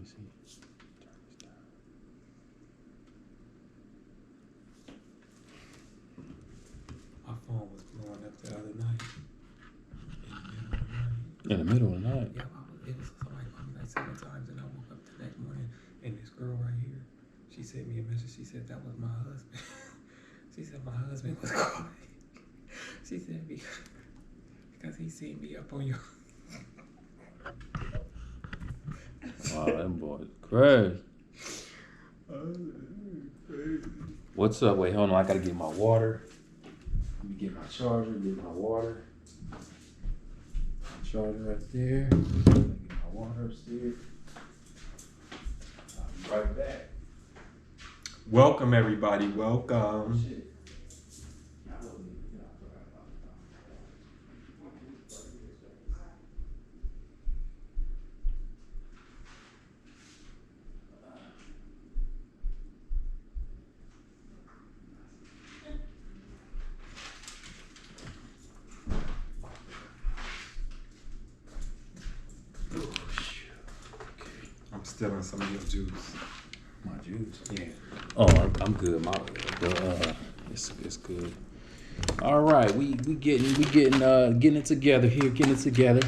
me see. Turn this down. My phone was blowing up the other night. In the middle of the night? Yeah, it was like 7 times, and I woke up the next morning, and this girl right here, she sent me a message. She said that was my husband. She said my husband was calling. She said because he seen me up on your. Wow, that boy's crazy. What's up? Wait, hold on. I gotta get my water. Let me get my charger, get my water. My charger right there. Get my water upstairs. I'll be right back. Welcome, everybody. Welcome. Shit. Stealing some of your juice. My juice? Yeah. Oh, I'm good. It's good. All right, we getting it together here. Getting it together.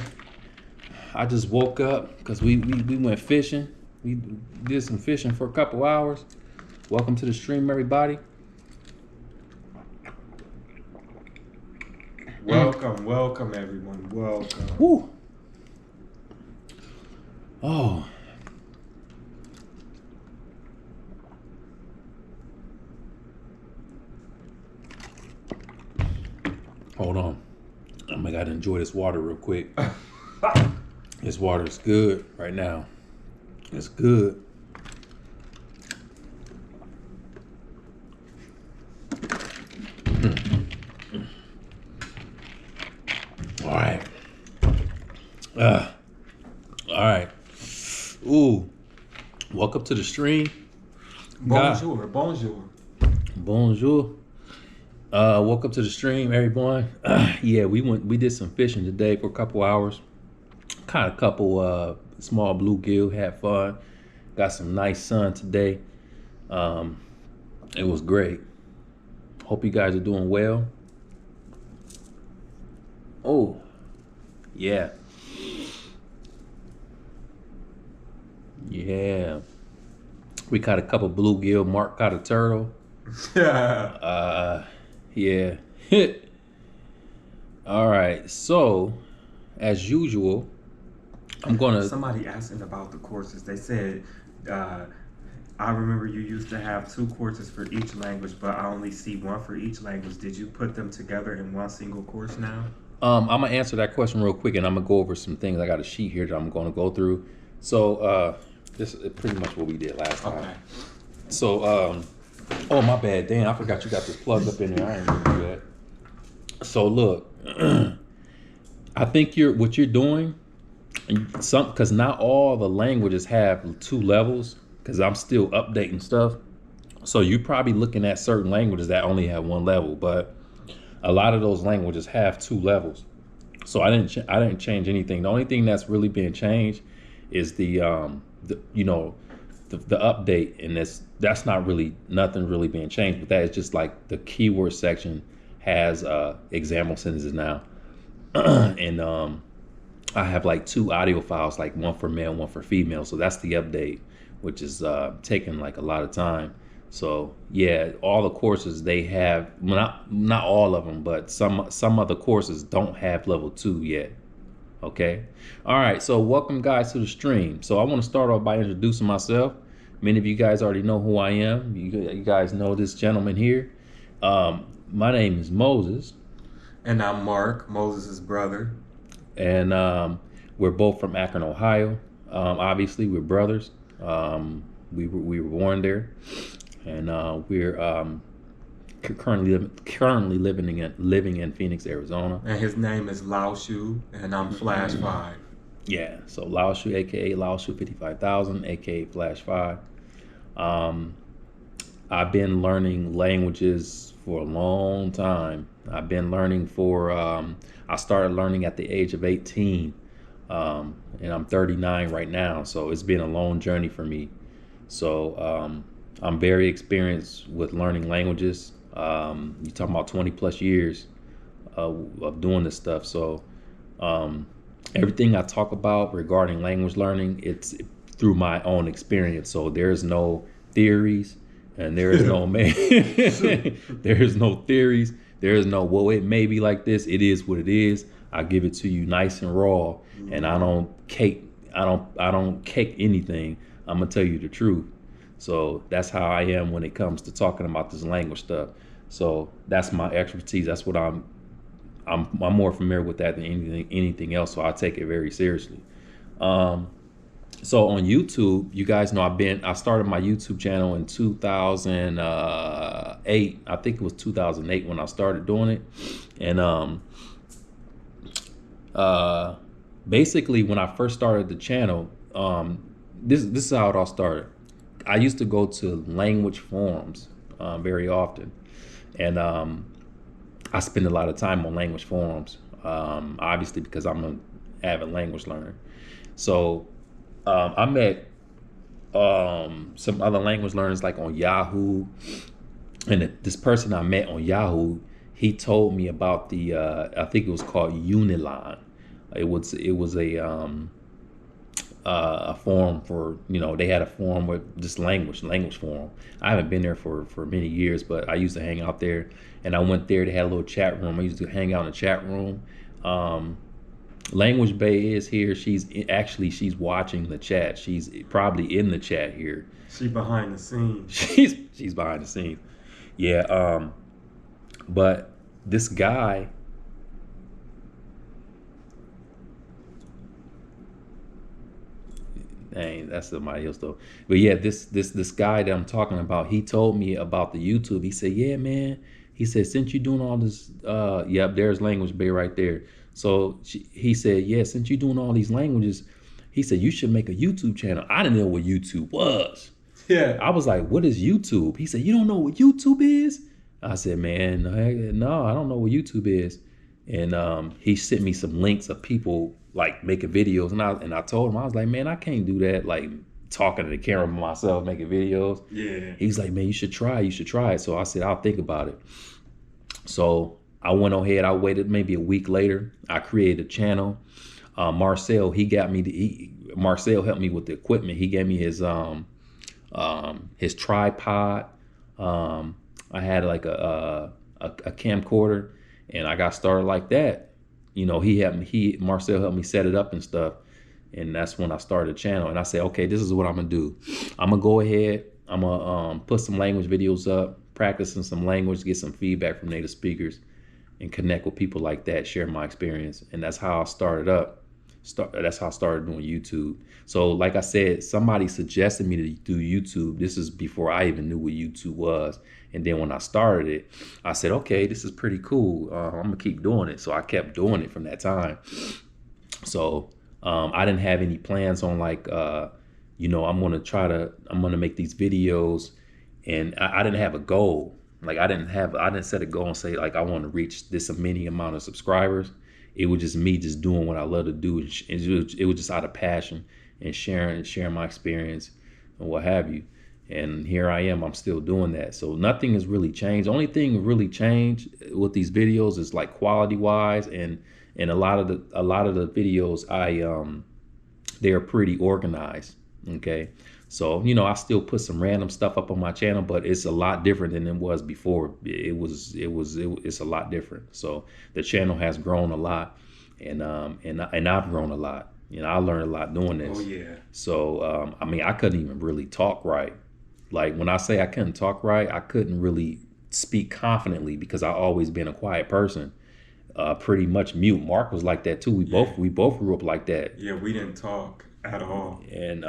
I just woke up because we went fishing. We did some fishing for a couple hours. Welcome to the stream, everybody. Welcome everyone. Welcome. Woo. Oh. Hold on. I gotta enjoy this water real quick. This water is good right now. It's good. All right. All right. Ooh. Welcome to the stream. Bonjour. Welcome to the stream, everyone. Yeah, we did some fishing today for a couple hours. Caught a couple small bluegill, had fun. Got some nice sun today. It was great. Hope you guys are doing well. Oh, yeah. Yeah. We caught a couple bluegill. Mark caught a turtle. Yeah. All right. So, as usual, I'm gonna. Somebody asking about the courses. They said, I remember you used to have 2 courses for each language, but I only see 1 for each language. Did you put them together in one single course now? I'm gonna answer that question real quick, and I'm gonna go over some things. I got a sheet here that I'm gonna go through. So, this is pretty much what we did last time. Okay. So, oh, my bad. Damn, I forgot you got this plugged up in there. I ain't gonna do that. So look, I think what you're doing, because not all the languages have 2 levels, because I'm still updating stuff. So you're probably looking at certain languages that only have 1 level, but a lot of those languages have 2 levels. So I didn't change anything. The only thing that's really being changed is the update, and that's not really nothing really being changed, but that is just like the keyword section has example sentences now. And I have like 2 audio files, like 1 for male, 1 for female. So that's the update, which is taking like a lot of time. So yeah, all the courses they have, not all of them, but some of the courses don't have level 2 yet. Okay. All right. So welcome guys to the stream. So I want to start off by introducing myself. Many of you guys already know who I am. You guys know this gentleman here. My name is Moses. And I'm Mark, Moses' brother. And we're both from Acton, Ohio. Obviously, we're brothers. We were born there. And we're currently living in Phoenix, Arizona. And his name is Laoshu, and I'm Flash 5. Yeah, so Laoshu, aka Laoshu505000, aka Flash 5. I've been learning languages for a long time. I've been learning I started learning at the age of 18. and I'm 39 right now, so it's been a long journey for me. So I'm very experienced with learning languages. You're talking about 20 plus years of doing this stuff. So um, everything I talk about regarding language learning, it's through my own experience. So there's no theories, and there is no man. There is no theories. There is no, well, it may be like this. It is what it is. I give it to you nice and raw, and I don't cake. I don't cake anything. I'm gonna tell you the truth. So that's how I am when it comes to talking about this language stuff. So that's my expertise. That's what I'm more familiar with that than anything else. So I take it very seriously. Um, so on YouTube, you guys know I started my YouTube channel in 2008. I think it was 2008 when I started doing it. And basically when I first started the channel, this is how it all started. I used to go to language forums very often, and I spend a lot of time on language forums, obviously because I'm an avid language learner. So I met some other language learners like on Yahoo, and this person I met on Yahoo, he told me about the I think it was called Uniline. It was a forum for, they had a forum with just language forum. I haven't been there for many years, but I used to hang out there, and I went there. They had a little chat room. I used to hang out in the chat room. Language Bay is here. She's watching the chat. She's probably in the chat here. She behind the scenes. She's behind the scenes. Yeah. But this guy, dang, that's somebody else though. But yeah, this guy that I'm talking about, he told me about the YouTube. He said, yeah, man. He said, since you're doing all this, yep, there's Language Bay right there. So he said, yeah, since you're doing all these languages, he said, you should make a YouTube channel. I didn't know what YouTube was. Yeah. I was like, what is YouTube? He said, you don't know what YouTube is? I said, man, no, I don't know what YouTube is. And he sent me some links of people like making videos, and I told him, I was like, man, I can't do that, like talking to the camera by myself, making videos. Yeah. He's like, man, you should try it. So I said, I'll think about it. So I went ahead, I waited maybe a week later. I created a channel. Marcel, Marcel helped me with the equipment. He gave me his tripod. I had like a camcorder, and I got started like that. Marcel helped me set it up and stuff. And that's when I started the channel. And I said, okay, this is what I'm gonna do. I'm gonna go ahead, I'm gonna put some language videos up, practicing some language, get some feedback from native speakers, and connect with people like that, share my experience. And that's how I started that's how I started doing YouTube. So like I said, somebody suggested me to do YouTube. This is before I even knew what YouTube was. And then when I started it, I said, okay, this is pretty cool. I'm gonna keep doing it. So I kept doing it from that time. So I didn't have any plans on like, I'm gonna make these videos, and I didn't have a goal. Like I didn't set a goal and say like I want to reach this many amount of subscribers. It was just me just doing what I love to do. It was just out of passion and sharing my experience and what have you. And here I am, I'm still doing that. So nothing has really changed. The only thing really changed with these videos is like quality wise, and a lot of the videos they're pretty organized. Okay. So, I still put some random stuff up on my channel, but it's a lot different than it was before. It's a lot different. So the channel has grown a lot, and I've grown a lot. I learned a lot doing this. Oh yeah. So, I couldn't even really talk right. Like when I say I couldn't talk right, I couldn't really speak confidently because I always been a quiet person. Pretty much mute. Mark was like that too. We both grew up like that. Yeah, we didn't talk at all. And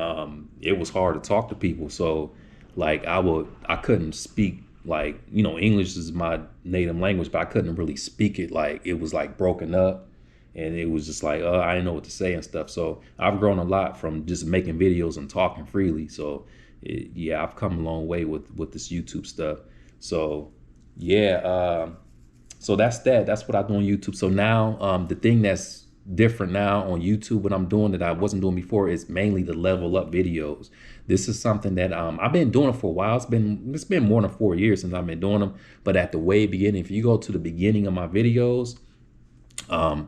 it was hard to talk to people. So like I couldn't speak like, English is my native language, but I couldn't really speak it. Like it was like broken up, and it was just like, I didn't know what to say and stuff. So I've grown a lot from just making videos and talking freely. So I've come a long way with this YouTube stuff. So yeah, so that's what I do on YouTube. So now the thing that's different now on YouTube, what I'm doing that I wasn't doing before, is mainly the level up videos. This is something that I've been doing it for a while. It's been more than 4 years since I've been doing them. But at the way beginning, if you go to the beginning of my videos,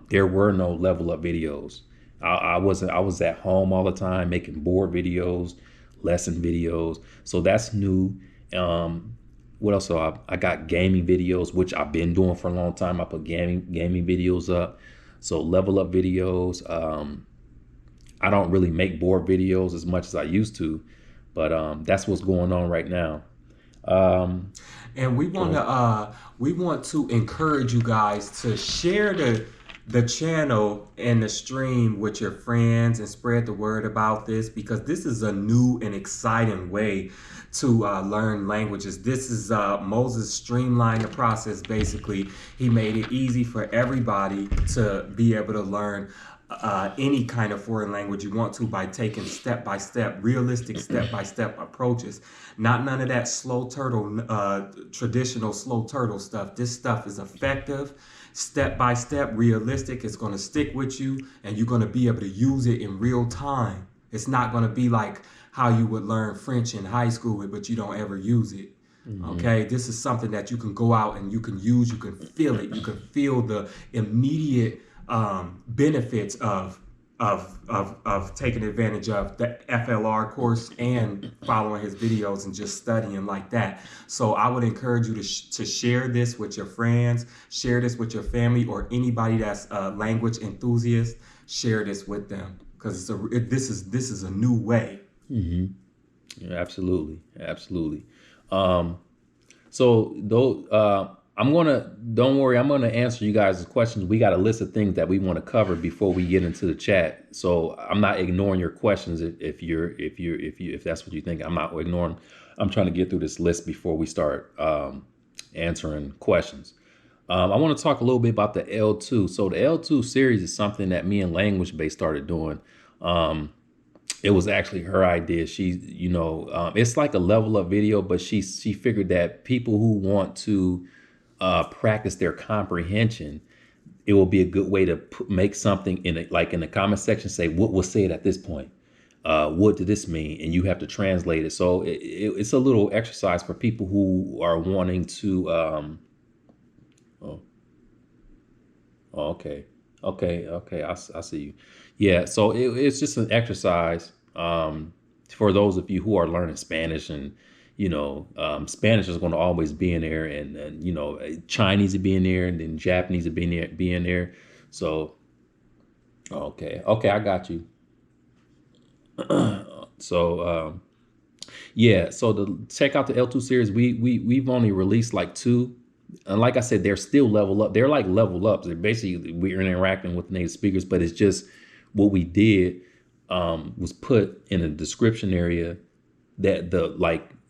there were no level up videos. I was at home all the time making board videos, lesson videos. So that's new. What else? So I got gaming videos, which I've been doing for a long time. I put gaming videos up. So level up videos. I don't really make board videos as much as I used to, but that's what's going on right now. And we want to encourage you guys to share the channel and the stream with your friends and spread the word about this, because this is a new and exciting way to learn languages. This is Moses streamlined the process. Basically, he made it easy for everybody to be able to learn any kind of foreign language you want to by taking step-by-step, realistic step-by-step approaches. Not none of that slow turtle, traditional slow turtle stuff. This stuff is effective, step-by-step, realistic. It's going to stick with you, and you're going to be able to use it in real time. It's not going to be like how you would learn French in high school, but you don't ever use it. Okay, this is something that you can go out and you can use. You can feel it. You can feel the immediate benefits of taking advantage of the FLR course and following his videos and just studying like that. So I would encourage you to share this with your friends, share this with your family, or anybody that's a language enthusiast. Share this with them, because this is a new way. Yeah, absolutely. So though, don't worry, I'm gonna answer you guys' questions. We got a list of things that we want to cover before we get into the chat. So I'm not ignoring your questions if that's what you think. I'm not ignoring. I'm trying to get through this list before we start answering questions. I want to talk a little bit about the L2. So the L2 series is something that me and Language Base started doing. It was actually her idea. She, it's like a level up video, but she figured that people who want to practice their comprehension, it will be a good way to make something in the comment section, say what was said at this point. What did this mean? And you have to translate it. So it's a little exercise for people who are wanting to. Okay. I see you. Yeah. So it's just an exercise for those of you who are learning Spanish, and Spanish is going to always be in there, and Chinese will be in there, and then Japanese will be in there. So, okay, I got you. So, yeah. So to check out the L2 series, we've only released like 2. And like I said, they're still level up. They're like level ups. They're basically, we're interacting with native speakers, but it's just what we did was put in a description area that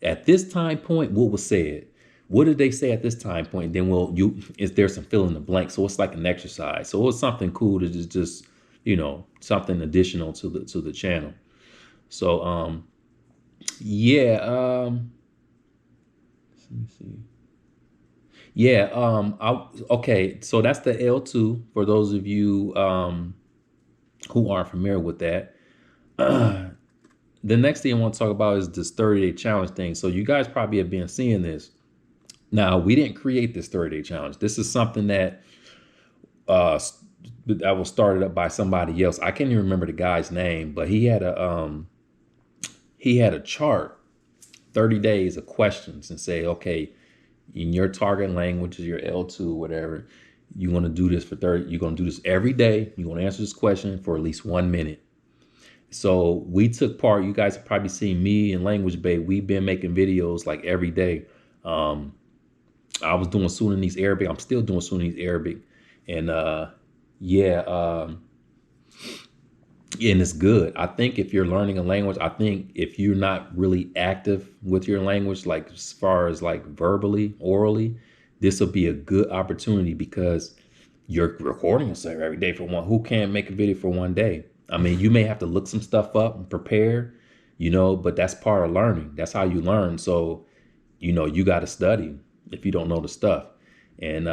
at this time point, what was said. What did they say at this time point? Then is there some fill in the blank? So it's like an exercise. So it's something cool to just something additional to the channel. So yeah. Let me see. Yeah. Okay. So that's the L2 for those of you who aren't familiar with that. The next thing I want to talk about is this 30-day challenge thing. So you guys probably have been seeing this. Now, we didn't create this 30-day challenge. This is something that was started up by somebody else. I can't even remember the guy's name, but he had a chart, 30 days of questions, and say, okay, in your target language, your L2, whatever, you want to do this for 30. You're going to do this every day. You're going to answer this question for at least 1 minute. So we took part. You guys have probably seen me and Language Bay. We've been making videos like every day. I was doing Sudanese Arabic. I'm still doing Sudanese Arabic. And and it's good. I think if you're learning a language, I think if you're not really active with your language, like as far as like verbally, orally, this will be a good opportunity, because you're recording yourself every day for one. Who can't make a video for 1 day? I mean, you may have to look some stuff up and prepare, but that's part of learning. That's how you learn. So, you got to study if you don't know the stuff. And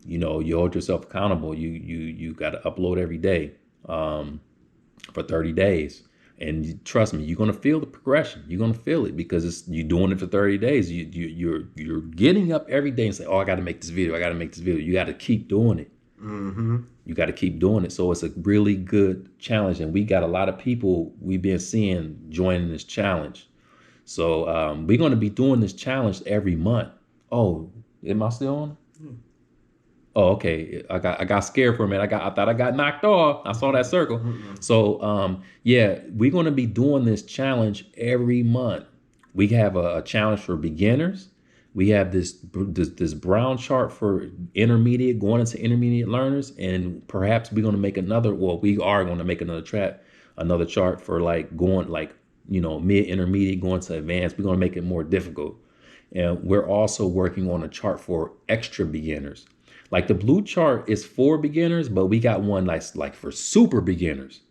you hold yourself accountable. You got to upload every day for 30 days. And trust me, you're gonna feel the progression. You're gonna feel it because you're doing it for 30 days. You're getting up every day and say, "Oh, I got to make this video. I got to make this video." You got to keep doing it. Mm-hmm. You got to keep doing it. So it's a really good challenge, and we got a lot of people we've been seeing joining this challenge. So we're gonna be doing this challenge every month. Oh, am I still on? Oh, okay. I got scared for a minute. I thought I got knocked off. I saw that circle. So yeah, we're gonna be doing this challenge every month. We have a challenge for beginners. We have this brown chart for intermediate, going into intermediate learners, and perhaps we're gonna make another. Well, we are gonna make another chart for like going like mid intermediate, going to advanced. We're gonna make it more difficult, and we're also working on a chart for extra beginners. Like the blue chart is for beginners, but we got one like for super beginners.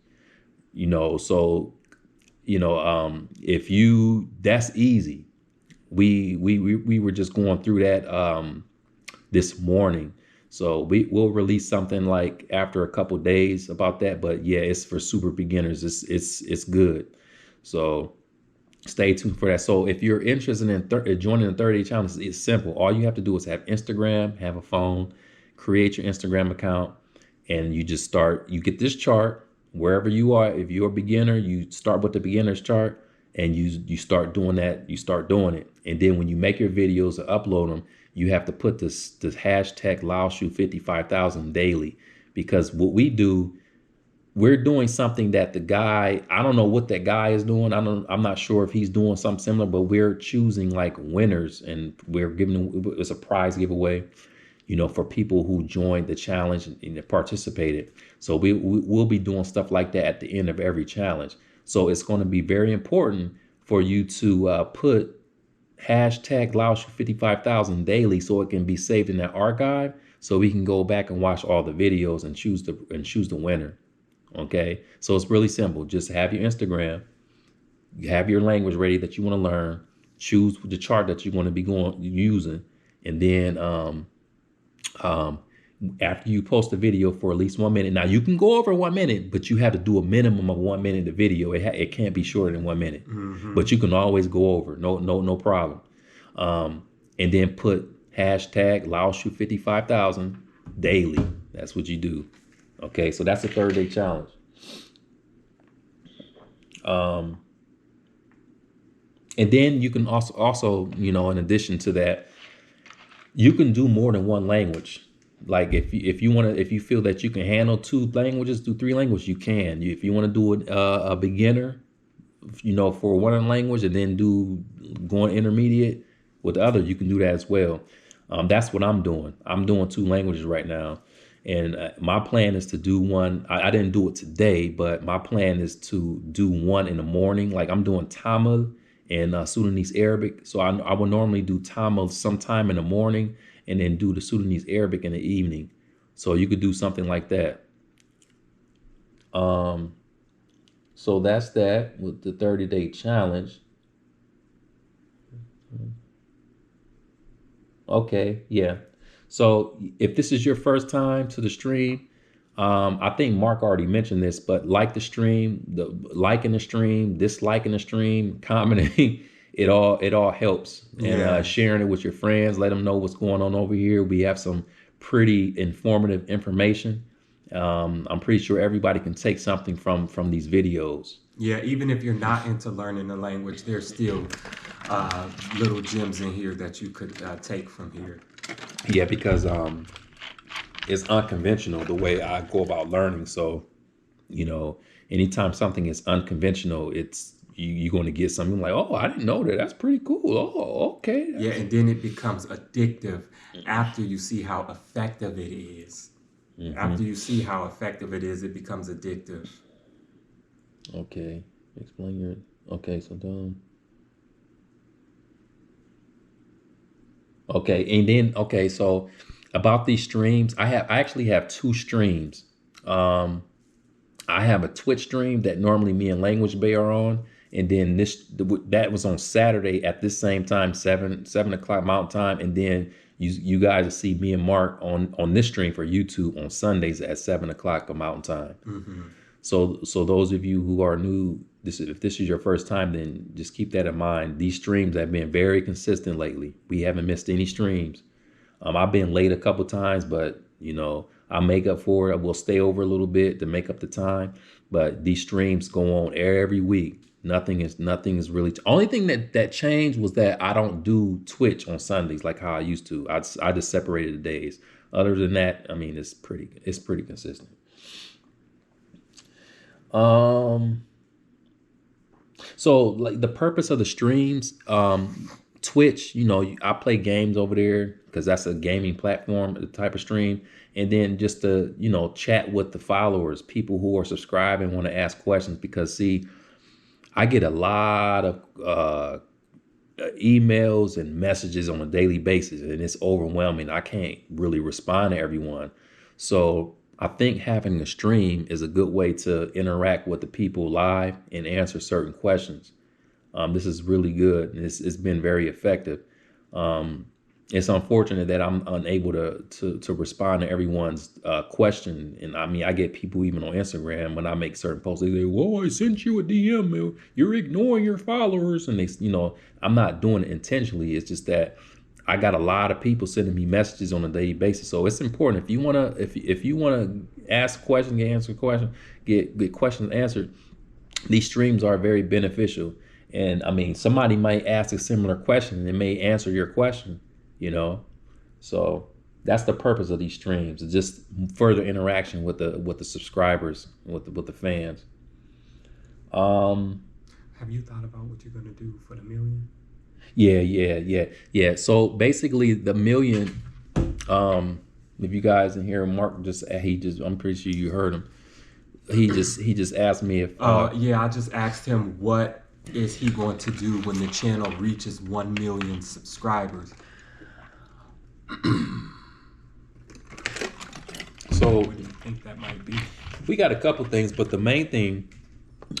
So if that's easy. We were just going through that this morning. So we'll release something like after a couple days about that. But yeah, it's for super beginners. It's good. So stay tuned for that. So if you're interested in joining the 30-day challenge, it's simple. All you have to do is have Instagram, have a phone, create your Instagram account, and you just start. You get this chart wherever you are. If you're a beginner, you start with the beginner's chart, and you start doing that. You start doing it, and then when you make your videos and upload them, you have to put this hashtag Laoshu5000 daily, because what we do, we're doing something that the guy, I don't know what that guy is doing. I'm not sure if he's doing something similar, but we're choosing like winners, and we're giving them, it's a prize giveaway, for people who joined the challenge and participated. So we'll be doing stuff like that at the end of every challenge. So it's going to be very important for you to put hashtag Laoshu55000 daily, so it can be saved in that archive, so we can go back and watch all the videos and choose the winner. Okay, so it's really simple. Just have your Instagram, you have your language ready that you want to learn, choose the chart that you're going to be using, and then after you post a video for at least 1 minute. Now you can go over 1 minute, but you have to do a minimum of 1 minute of video. It can't be shorter than 1 minute, but you can always go over. No problem. And then put hashtag Laoshu55000 daily. That's what you do. Okay, so that's a 30-day challenge. And then you can also, in addition to that, you can do more than one language. Like if you feel that you can handle 2 languages, do 3 languages, you can. If you want to do a beginner, for one language, and then going intermediate with the other, you can do that as well. That's what I'm doing. I'm doing 2 languages right now. And my plan is to do one. I didn't do it today, but my plan is to do one in the morning. Like I'm doing Tamil and Sudanese Arabic. So I would normally do Tamil sometime in the morning, and then do the Sudanese Arabic in the evening. So you could do something like that. So that's that with the 30-day challenge. Okay, yeah. So if this is your first time to the stream, I think Mark already mentioned this, but like the stream, liking the stream, disliking the stream, commenting, it all helps. And sharing it with your friends, let them know what's going on over here. We have some pretty informative information. I'm pretty sure everybody can take something from these videos. Yeah, even if you're not into learning the language, there's still little gems in here that you could take from here. Yeah, because it's unconventional the way I go about learning. So, anytime something is unconventional, it's you're going to get something like, oh, I didn't know that. That's pretty cool. Oh, okay. Yeah, and then it becomes addictive after you see how effective it is. Mm-hmm. After you see how effective it is, it becomes addictive. Okay. Explain your... Okay, so done. Okay, and then, okay, so about these streams, I actually have 2 streams. I have a Twitch stream that normally me and Language Bay are on. And then that was on Saturday at this same time, 7 o'clock Mountain Time. And then You guys will see me and Mark on this stream for YouTube on Sundays at 7 o'clock of Mountain Time. Mm-hmm. So those of you who are new, if this is your first time, then just keep that in mind. These streams have been very consistent lately. We haven't missed any streams. I've been late a couple times, but I make up for it. We'll stay over a little bit to make up the time. But these streams go on every week. Nothing is really. Only thing that changed was that I don't do Twitch on Sundays like how I used to. I just separated the days. Other than that, I mean, it's pretty consistent. So like the purpose of the streams, Twitch, I play games over there because that's a gaming platform, the type of stream. And then just to, chat with the followers, people who are subscribing, want to ask questions, because see, I get a lot of emails and messages on a daily basis, and it's overwhelming. I can't really respond to everyone. So I think having a stream is a good way to interact with the people live and answer certain questions. This is really good. It's been very effective. It's unfortunate that I'm unable to respond to everyone's question. And I mean, I get people even on Instagram when I make certain posts, they say, "Well, I sent you a DM. You're ignoring your followers." And I'm not doing it intentionally. It's just that I got a lot of people sending me messages on a daily basis. So it's important if you wanna ask a question, answer a question, get questions answered. These streams are very beneficial. And I mean, somebody might ask a similar question and it may answer your question, So that's the purpose of these streams. It's just further interaction with the subscribers, with the fans. Have you thought about what you're gonna do for the million? Yeah. So basically the million, if you guys in here, Mark I'm pretty sure you heard him. He just asked me if yeah, I just asked him what is he going to do when the channel reaches 1 million subscribers. So what do you think that might be? We got a couple things, but the main thing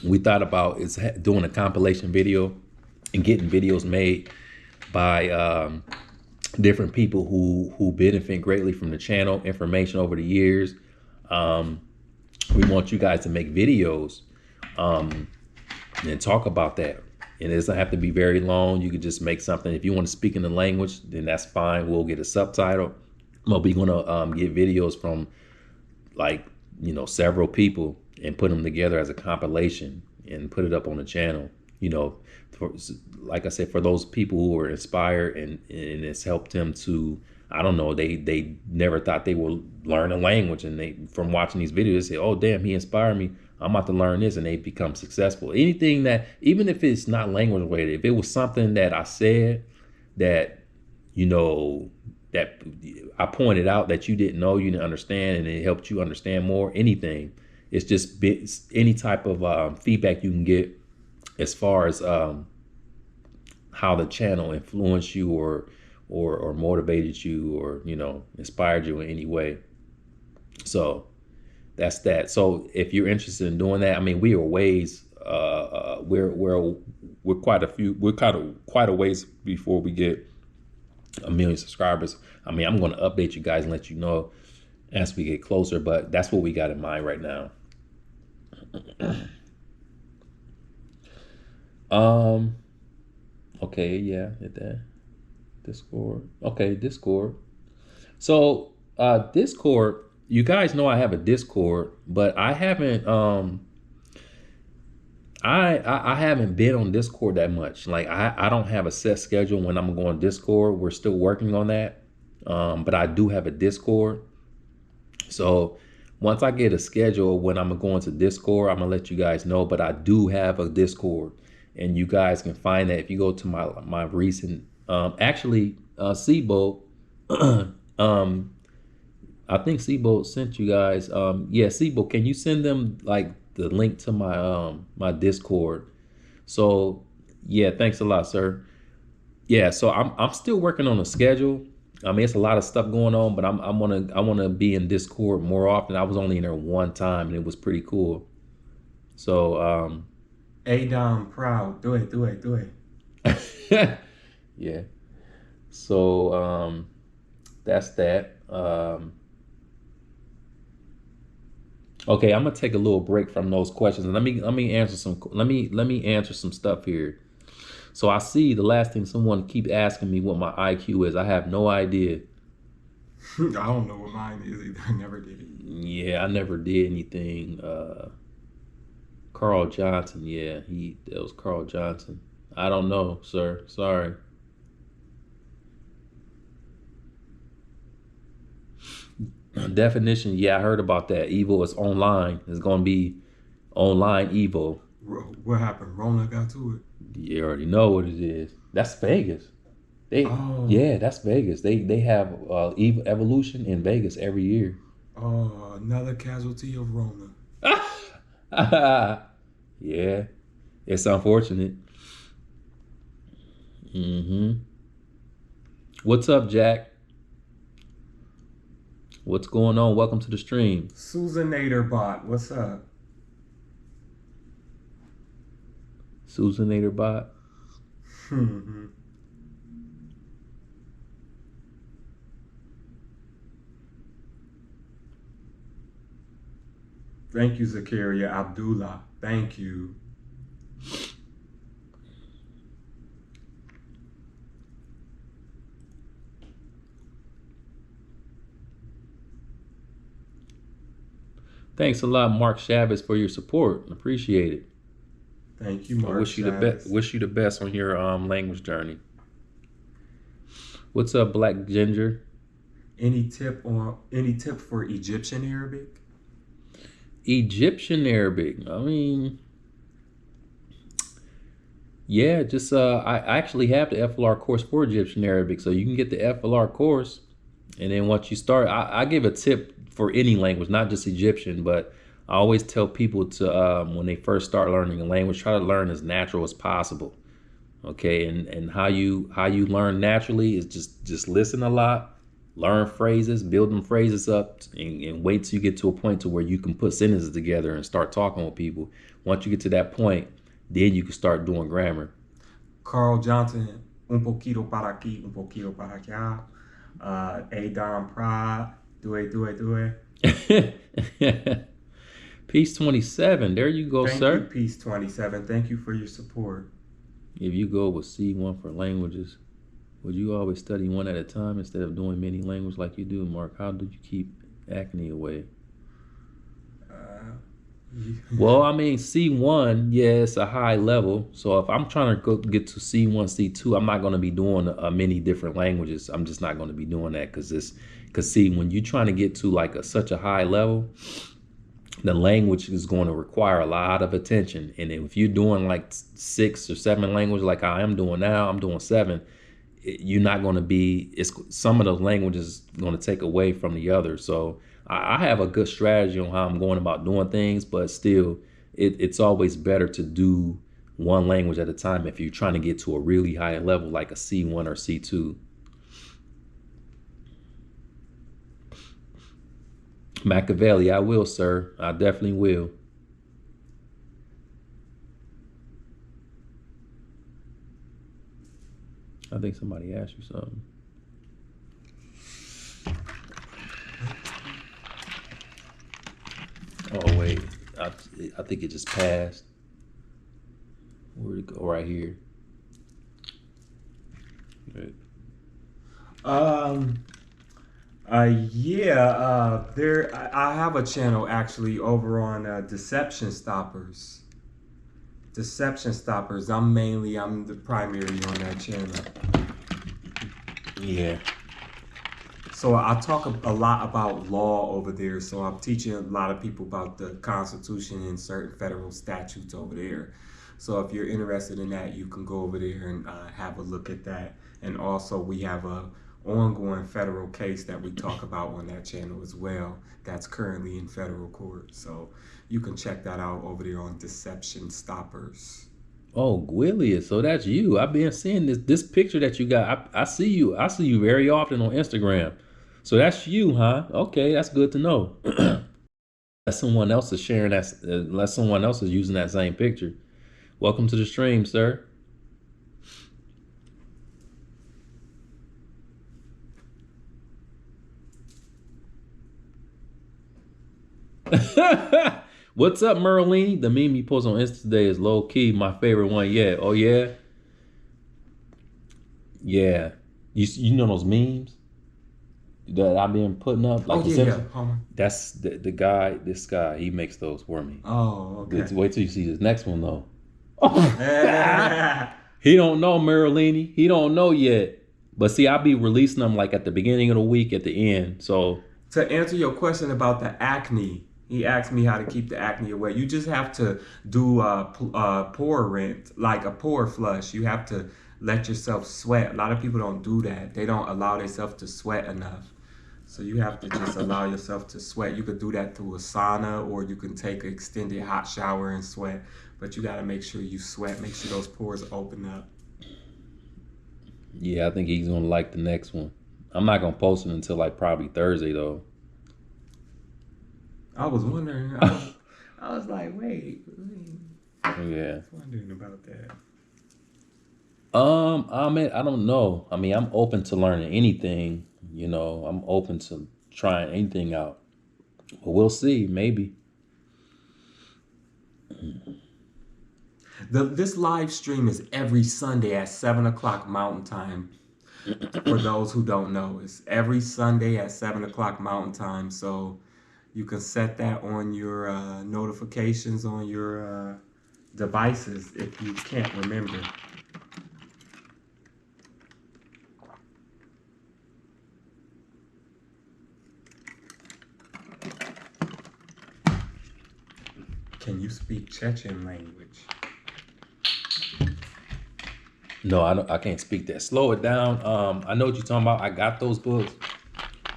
we thought about is doing a compilation video and getting videos made by different people who benefit greatly from the channel, information over the years. We want you guys to make videos and talk about that. And it doesn't have to be very long. You could just make something. If you want to speak in the language, then that's fine. We'll get a subtitle. But we're gonna get videos from several people and put them together as a compilation and put it up on the channel. Like I said, for those people who are inspired and it's helped them to, I don't know, they never thought they would learn a language, and from watching these videos, they say, "Oh damn, he inspired me. I'm about to learn this," and they become successful. Anything that, even if it's not language related, if it was something that I said that that I pointed out that you didn't know, you didn't understand, and it helped you understand more, anything. It's just any type of feedback you can get as far as how the channel influenced you or motivated you or inspired you in any way. So that's that. So if you're interested in doing that, I mean, we are ways we're quite a ways before we get 1 million subscribers. I mean, I'm going to update you guys and let you know as we get closer, but that's what we got in mind right now. Okay, yeah, hit that. Discord. Okay, Discord. So Discord, you guys know I have a Discord, but I haven't I haven't been on Discord that much. Like I don't have a set schedule when I'm going on Discord. We're still working on that. But I do have a Discord. So once I get a schedule when I'm going to Discord, I'm gonna let you guys know. But I do have a Discord, and you guys can find that if you go to my recent Seabolt, I think Seabolt sent you guys. Yeah, Seabolt, can you send them like the link to my Discord? So yeah, thanks a lot, sir. Yeah, so I'm still working on a schedule. I mean, it's a lot of stuff going on, but I wanna be in Discord more often. I was only in there one time, and it was pretty cool. So Adam proud, do it. yeah. So that's that. Okay, I'm gonna take a little break from those questions and let me answer some. Let me answer some stuff here. So I see the last thing someone keep asking me what my IQ is. I have no idea. I don't know what mine is either. I never did it. Yeah, I never did anything. Carl Johnson. Yeah, that was Carl Johnson. I don't know, sir. Sorry. Definition. Yeah, I heard about that. Evil is online. It's gonna be online evil. What happened? Rona got to it. You already know what it is. That's Vegas. Yeah, that's Vegas. They have evil evolution in Vegas every year. Oh, another casualty of Rona. Yeah, it's unfortunate. What's up, Jack? What's going on? Welcome to the stream. Susanator Bot, what's up? Susanator Bot. Thank you, Zakaria Abdullah. Thank you. Thanks a lot, Mark Chavez, for your support. Appreciate it. Thank you, Mark. Wish you the best on your language journey. What's up, Black Ginger? Any tip for Egyptian Arabic? Egyptian Arabic. I mean, yeah, just I actually have the FLR course for Egyptian Arabic, so you can get the FLR course, and then once you start, I give a tip for any language, not just Egyptian, but I always tell people to when they first start learning a language, try to learn as natural as possible. Okay, and how you learn naturally is just listen a lot, learn phrases, build them phrases up, and wait till you get to a point to where you can put sentences together and start talking with people. Once you get to that point, then you can start doing grammar. Carl Johnson, un poquito para aquí, un poquito para allá. Adon Pride, do it. Peace 27, there you go, sir. Thank you, Peace 27. Thank you for your support. If you go with C1 for languages, would you always study one at a time instead of doing many languages like you do, Mark? How do you keep acne away? Well, I mean, C1, yeah, it's a high level. So if I'm trying to get to C1, C2, I'm not going to be doing many different languages. I'm just not going to be doing that because see, when you're trying to get to like such a high level, the language is going to require a lot of attention. And if you're doing like 6 or 7 languages like I am doing now, I'm doing 7, you're not going to be, some of those languages going to take away from the other. So I have a good strategy on how I'm going about doing things, but still it's always better to do one language at a time if you're trying to get to a really high level like a C1 or C2. Machiavelli, I will, sir. I definitely will. I think somebody asked you something. Oh, wait. I think it just passed. Where'd it go? Right here. Right. I have a channel actually over on Deception Stoppers. Deception Stoppers. I'm the primary on that channel. Yeah. So I talk a lot about law over there. So I'm teaching a lot of people about the Constitution and certain federal statutes over there. So if you're interested in that, you can go over there and have a look at that. And also we have a ongoing federal case that we talk about on that channel as well. That's currently in federal court. So you can check that out over there on Deception Stoppers. Oh, Gwillius, so that's you. I've been seeing this picture that you got. I see you very often on Instagram. So that's you, huh? Okay, that's good to know. Unless someone else is sharing that, unless someone else is using that same picture. Welcome to the stream, sir. What's up, Merlene? The meme you post on Insta today is low key my favorite one yet. Oh yeah, yeah. You know those memes that I've been putting up, like Oh the yeah, Simpsons? Homer. That's the guy. This guy, he makes those for me. Oh, okay. Wait till you see this next one though. He don't know, Merlene. He don't know yet. But see, I'll be releasing them like at the beginning of the week, at the end. So To answer your question about the acne, he asked me how to keep the acne away. You just have to do pore rinse, like a pore flush. You have to let yourself sweat. A lot of people don't do that. They don't allow themselves to sweat enough. So you have to just allow yourself to sweat. You could do that through a sauna, or you can take an extended hot shower and sweat. But you got to make sure you sweat. Make sure those pores open up. yeah, I think he's gonna like the next one. I'm not gonna post it until like probably Thursday though. I was wondering. I was like, wait. Yeah. I was wondering about that. I don't know. I mean, I'm open to learning anything. You know, I'm open to trying anything out. But we'll see. Maybe. This live stream is every Sunday at 7 o'clock Mountain Time. For those who don't know, it's every Sunday at 7 o'clock Mountain Time. So you can set that on your notifications on your devices if you can't remember. Can you speak Chechen language? No, I can't speak that. Slow it down. I know what you're talking about. I got those books,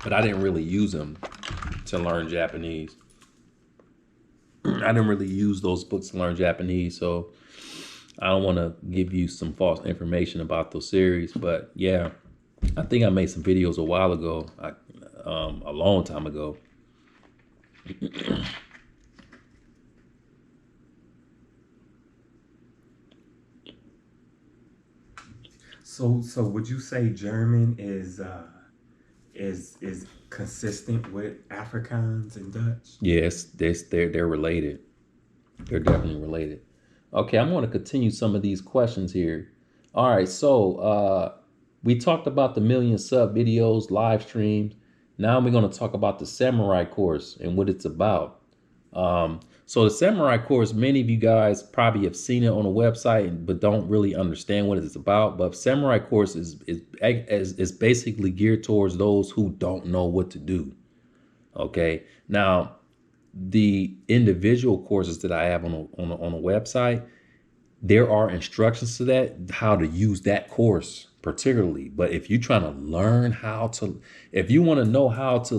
but I didn't really use them to learn Japanese. I didn't really use those books to learn Japanese, so I don't want to give you some false information about those series. But yeah, I think I made some videos a while ago, a long time ago. So would you say German is consistent with Afrikaans and Dutch? Yes, they're related. They're definitely related. Okay, I'm going to continue some of these questions here. All right, so we talked about the million sub videos, live streams. Now we're going to talk about the samurai course and what it's about. So the samurai course, many of you guys probably have seen it on the website, but don't really understand what it's about. But samurai course is basically geared towards those who don't know what to do. Okay, now the individual courses that I have on a website, there are instructions to that, how to use that course particularly. But if you're trying to learn if you want to know how to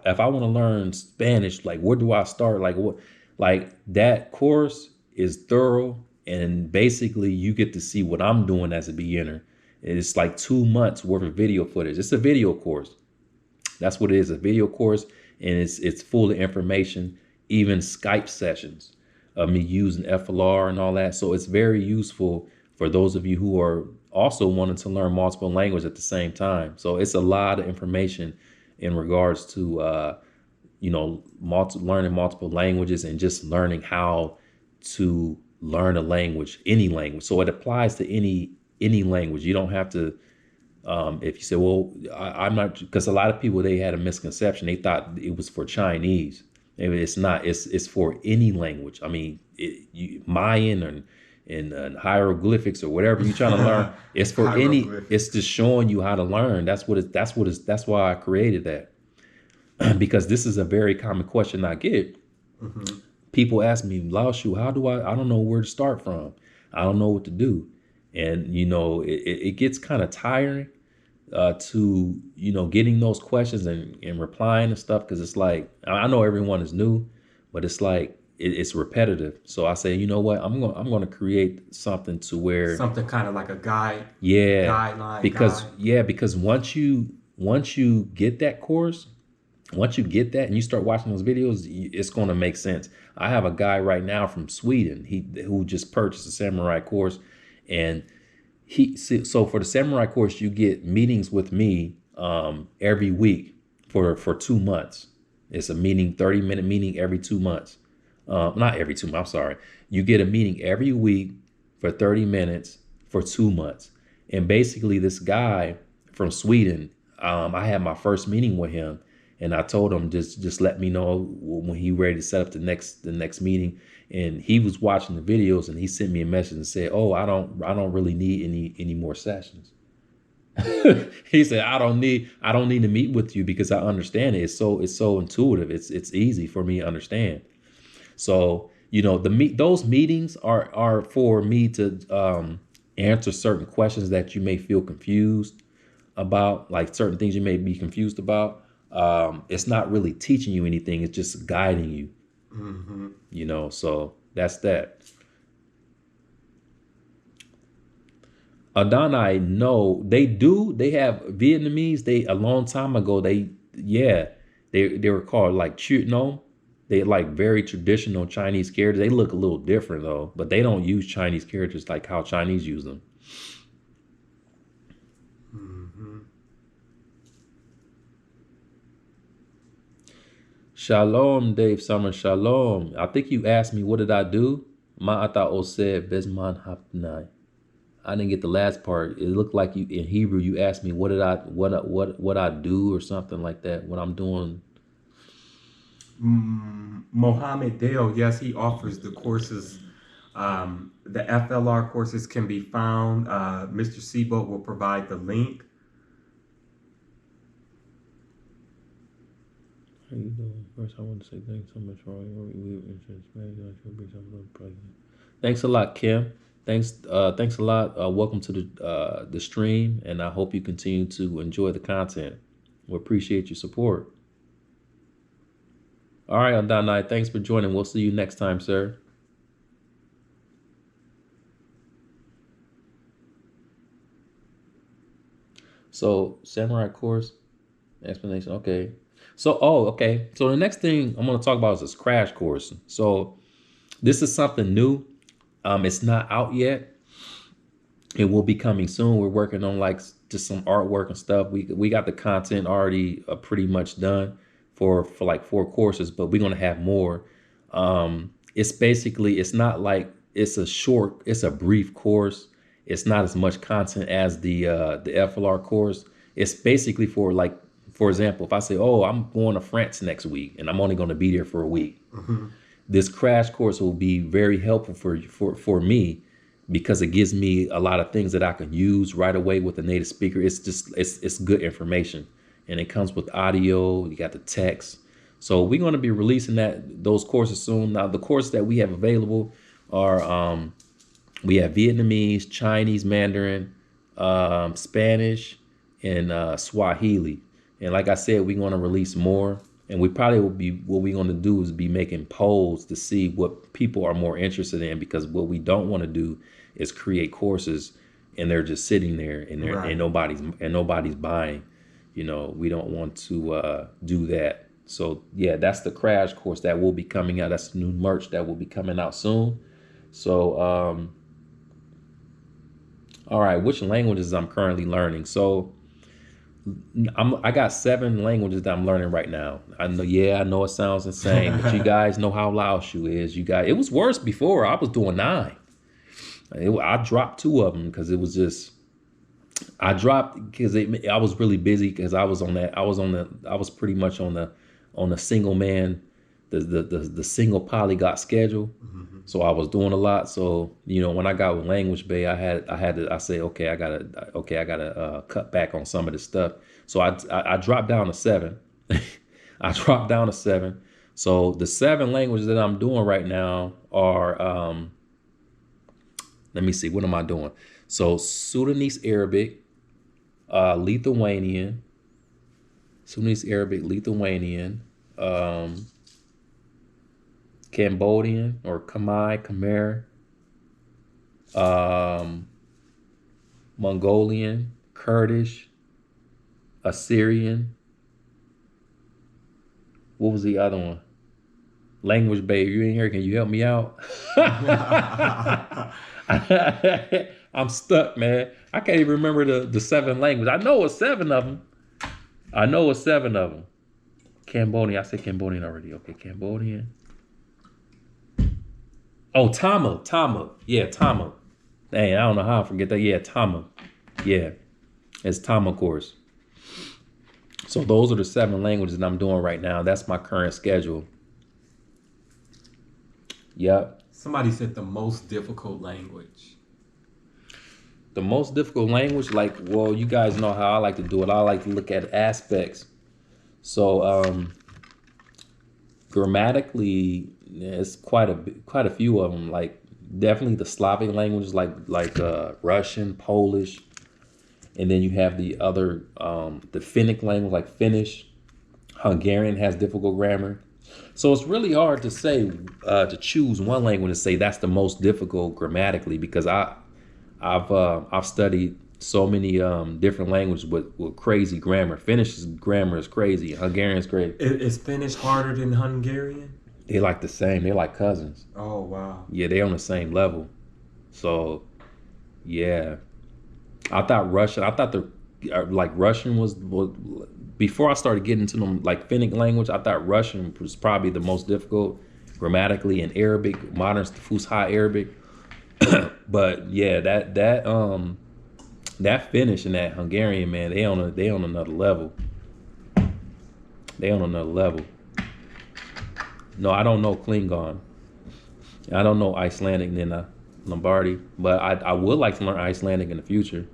if I want to learn Spanish, like where do I start? Like that course is thorough, and basically you get to see what I'm doing as a beginner. It's like 2 months worth of video footage. It's a video course. That's what it is, a video course, and it's full of information, even Skype sessions of me using FLR and all that. So it's very useful for those of you who are also wanting to learn multiple languages at the same time. So it's a lot of information in regards to learning multiple languages and just learning how to learn a language, any language. So it applies to any language. You don't have to. If you say, well, I'm not, because a lot of people, they had a misconception. They thought it was for Chinese. Maybe it's not. It's for any language. I mean, Mayan and hieroglyphics or whatever you're trying to learn. It's for any. It's just showing you how to learn. That's why I created that. Because this is a very common question I get. Mm-hmm. People ask me, Laoshu, how do I don't know where to start from. I don't know what to do. And, it gets kind of tiring to, getting those questions and replying and stuff. Because it's like, I know everyone is new, but it's like, it's repetitive. So I say, you know what, I'm going to create something to where. Something kind of like a guide. Yeah. Guideline. Because once you get that course, once you get that and you start watching those videos, it's going to make sense. I have a guy right now from Sweden, who just purchased a samurai course. And so for the samurai course, you get meetings with me every week for 2 months. It's a meeting, 30-minute meeting every 2 months. Not every 2 months, I'm sorry. You get a meeting every week for 30 minutes for 2 months. And basically this guy from Sweden, I had my first meeting with him, and I told him just let me know when he ready to set up the next meeting. And he was watching the videos, and he sent me a message and said, "Oh, I don't really need any more sessions." He said, I don't need to meet with you because I understand it. It's so intuitive. It's easy for me to understand. So, those meetings are for me to answer certain questions that you may feel confused about, like certain things you may be confused about. It's not really teaching you anything. It's just guiding you. Mm-hmm. So that's that. Adonai, no, they do. They have Vietnamese. A long time ago, they were called like no. They like very traditional Chinese characters. They look a little different though, but they don't use Chinese characters like how Chinese use them. Mm-hmm. Shalom, Dave Summer. Shalom. I think you asked me what did I do? Ma'ata oseh bezman hapnai. I didn't get the last part. It looked like you in Hebrew. You asked me what I do or something like that. What I'm doing. Mohammed Dale, yes, he offers the courses. The FLR courses can be found. Mr. Seabolt will provide the link. How you doing? First, I want to say thanks so much for all your Thanks a lot, Kim. Thanks a lot. Welcome to the stream, and I hope you continue to enjoy the content. We appreciate your support. All right, Adonai, thanks for joining. We'll see you next time, sir. So, samurai course explanation. Okay. So, okay. So the next thing I'm going to talk about is this crash course. So this is something new. It's not out yet. It will be coming soon. We're working on like just some artwork and stuff. We got the content already pretty much done for like 4 courses, but we're going to have more. It's basically, it's not like it's a brief course. It's not as much content as the FLR course. It's basically for like, for example, if I say, oh, I'm going to France next week and I'm only going to be there for a week. Mm-hmm. This crash course will be very helpful for me because it gives me a lot of things that I can use right away with a native speaker. It's good information, and it comes with audio. You got the text. So we're going to be releasing those courses soon. Now, the courses that we have available are we have Vietnamese, Chinese, Mandarin, Spanish, and Swahili. And like I said, we're going to release more. And we probably what we're going to do is be making polls to see what people are more interested in, because what we don't want to do is create courses and they're just sitting there and right. and nobody's buying. We don't want to do that. So yeah, that's the crash course that will be coming out. That's new merch that will be coming out soon. So all right, which languages I'm currently learning? So I got 7 languages that I'm learning right now. I know it sounds insane, but you guys know how Laoshu is. It was worse before. I was doing 9. I dropped 2 of them because it was just, I dropped because I was really busy because I was pretty much on the single man, the single polyglot schedule. Mm-hmm. So I was doing a lot. So, when I got with Language Bay, I said, okay, I gotta cut back on some of this stuff. So I dropped down to 7. I dropped down to 7. So the 7 languages that I'm doing right now are, let me see, what am I doing? So Sudanese Arabic, Lithuanian, Cambodian or Khmer, Mongolian, Kurdish, Assyrian. What was the other one? Language Bay, you in here? Can you help me out? I'm stuck, man. I can't even remember the 7 languages. I know it's 7 of them. Cambodian. I said Cambodian already. Okay, Cambodian. Oh, Tama. Yeah, Tama. Dang, I don't know how I forget that. Yeah, Tama. Yeah, it's Tama course. So those are the 7 languages that I'm doing right now. That's my current schedule. Yep. Somebody said the most difficult language. The most difficult language, like, well, you guys know how I like to do it. I like to look at aspects. So grammatically, it's quite a few of them. Like definitely the Slavic languages, like Russian, Polish, and then you have the other the Finnic language, like Finnish. Hungarian has difficult grammar. So it's really hard to say to choose one language and say that's the most difficult grammatically, because I've studied so many different languages with crazy grammar. Finnish grammar is crazy. Hungarian is great. Is Finnish harder than Hungarian? They like the same. They're like cousins. Oh wow. Yeah, they're on the same level. So yeah, I thought Russian was before I started getting into them like Finnic language. I thought Russian was probably the most difficult grammatically, and Arabic, modern Fusha Arabic. But yeah, that Finnish and that Hungarian, man, they on another level. They on another level. No, I don't know Klingon. I don't know Icelandic and Lombardi, but I would like to learn Icelandic in the future.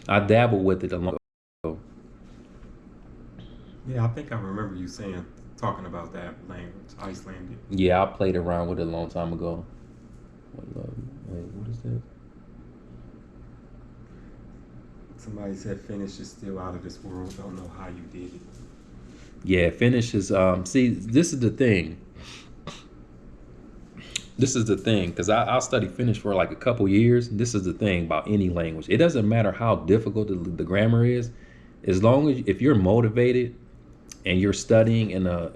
I dabbled with it a long ago. Yeah, I think I remember you talking about that language, Icelandic. Yeah, I played around with it a long time ago. Wait, what is that? Somebody said Finnish is still out of this world. Don't know how you did it. Yeah, Finnish is see, this is the thing. This is the thing, because I studied Finnish for like a couple years. This is the thing about any language. It doesn't matter how difficult the grammar is, as long as if you're motivated and you're studying in a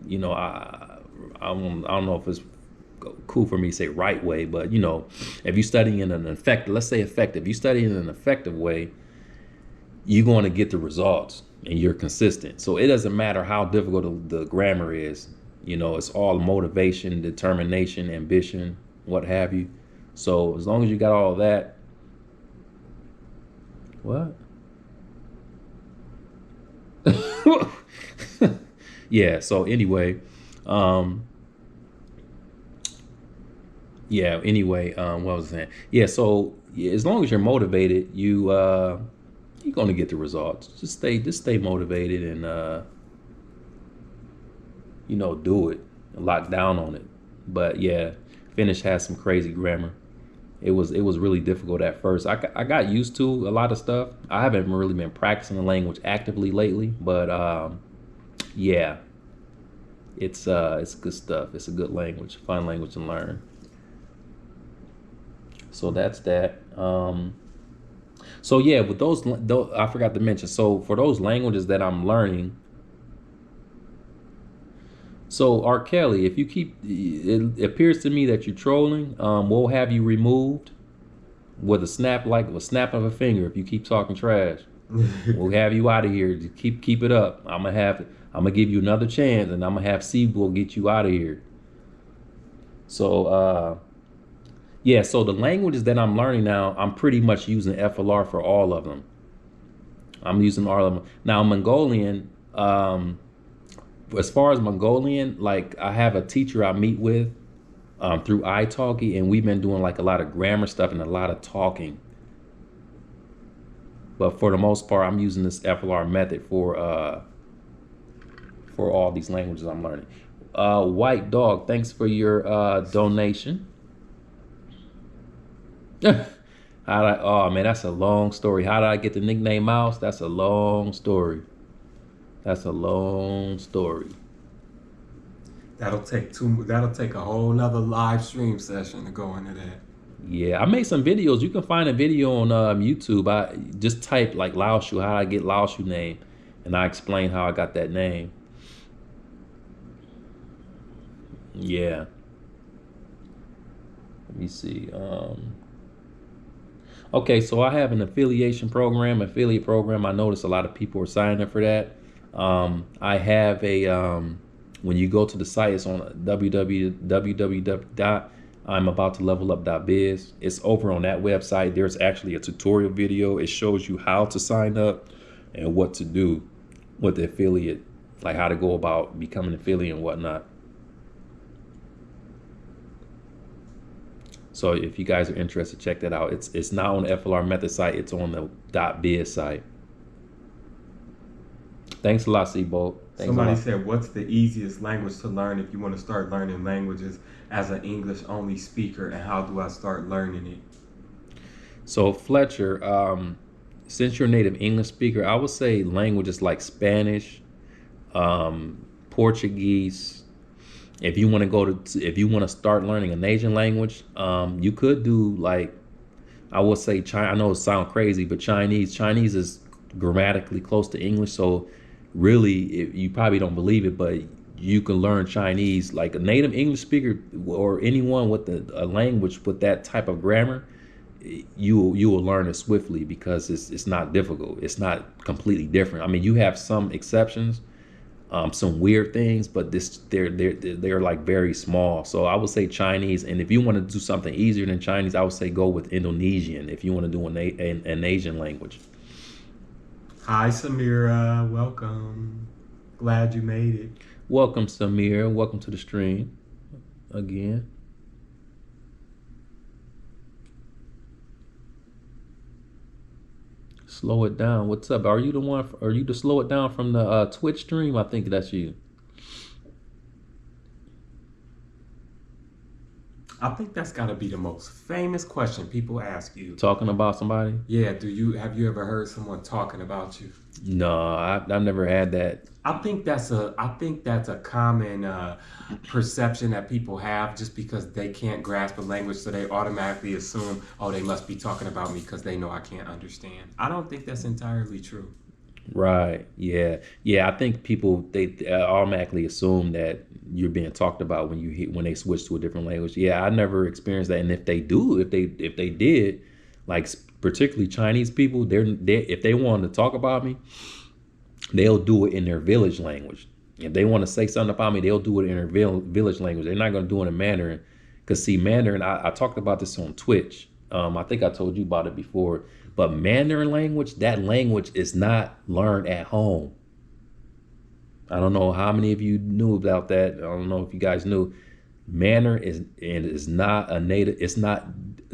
you know, I don't know if it's cool for me to say right way, but you know, if you're studying in an effective, let's say effective, you study in an effective way, you're going to get the results and you're consistent. So it doesn't matter how difficult the grammar is. You know, it's all motivation, determination, ambition, what have you. So as long as you got all of that. What? Yeah, so anyway, what was I saying? Yeah, so as long as you're motivated, you're gonna get the results. Just stay motivated and you know, do it, lock down on it. But yeah, Finnish has some crazy grammar. It was really difficult at first. I got used to a lot of stuff. I haven't really been practicing the language actively lately, but yeah, it's good stuff. It's a good language, fun language to learn. So that's that. So yeah, with those, I forgot to mention. So for those languages that I'm learning. So R. Kelly, if you keep, it appears to me that you're trolling. We'll have you removed with a snap of a finger. If you keep talking trash, we'll have you out of here. Just keep it up. I'm gonna give you another chance, and I'm gonna have Seagull get you out of here. So yeah. So the languages that I'm learning now, I'm pretty much using FLR for all of them. I'm using all of them now. Mongolian. As far as Mongolian, like I have a teacher I meet with through italki, and we've been doing like a lot of grammar stuff and a lot of talking. But for the most part, I'm using this FLR method for all these languages I'm learning. White Dog, thanks for your donation. Oh man, that's a long story. How did I get the nickname Mouse? That's a long story. That's a long story. That'll take a whole nother live stream session to go into that. Yeah, I made some videos. You can find a video on YouTube. I just type like Laoshu, how I get Laoshu name, and I explain how I got that name. Yeah. Let me see. Okay, so I have an affiliate program. I noticed a lot of people are signing up for that. I have a when you go to the site, it's on www.imabouttolevelup.biz. It's over on that website. There's actually a tutorial video. It shows you how to sign up and what to do with the affiliate, like how to go about becoming an affiliate and whatnot. So if you guys are interested, check that out. It's not on the FLR Method site. It's on the .biz site. Thanks a lot, Seabolt. Somebody said, what's the easiest language to learn if you want to start learning languages as an English-only speaker, and how do I start learning it? So Fletcher, since you're a native English speaker, I would say languages like Spanish, Portuguese. If you want to start learning an Asian language, you could do, like, I would say China. I know it sounds crazy, but Chinese is grammatically close to English. So really, you probably don't believe it, but you can learn Chinese. Like a native English speaker or anyone with a language with that type of grammar, you will learn it swiftly because it's not difficult. It's not completely different. I mean, you have some exceptions, some weird things, but they're like very small. So I would say Chinese, and if you want to do something easier than Chinese, I would say go with Indonesian if you want to do an Asian language. Hi, Samira. Welcome. Glad you made it. Welcome, Samira. Welcome to the stream again. Slow it down. What's up? Are you the slow it down from the Twitch stream? I think that's you. I think that's got to be the most famous question people ask you. Talking about somebody? Yeah. Have you ever heard someone talking about you? No, I've never had that. I think that's a common perception that people have, just because they can't grasp a language, so they automatically assume, oh, they must be talking about me because they know I can't understand. I don't think that's entirely true. Right. Yeah. I think people, they automatically assume that you're being talked about when they switch to a different language. Yeah, I never experienced that. And if they did, like particularly Chinese people, if they wanted to talk about me, they'll do it in their village language. If they want to say something about me, they'll do it in their village language. They're not going to do it in Mandarin. Because see, Mandarin, I talked about this on Twitch. I think I told you about it before. But Mandarin language, that language is not learned at home. I don't know how many of you knew about that. I don't know if you guys knew. Mandarin is not a native. It's not.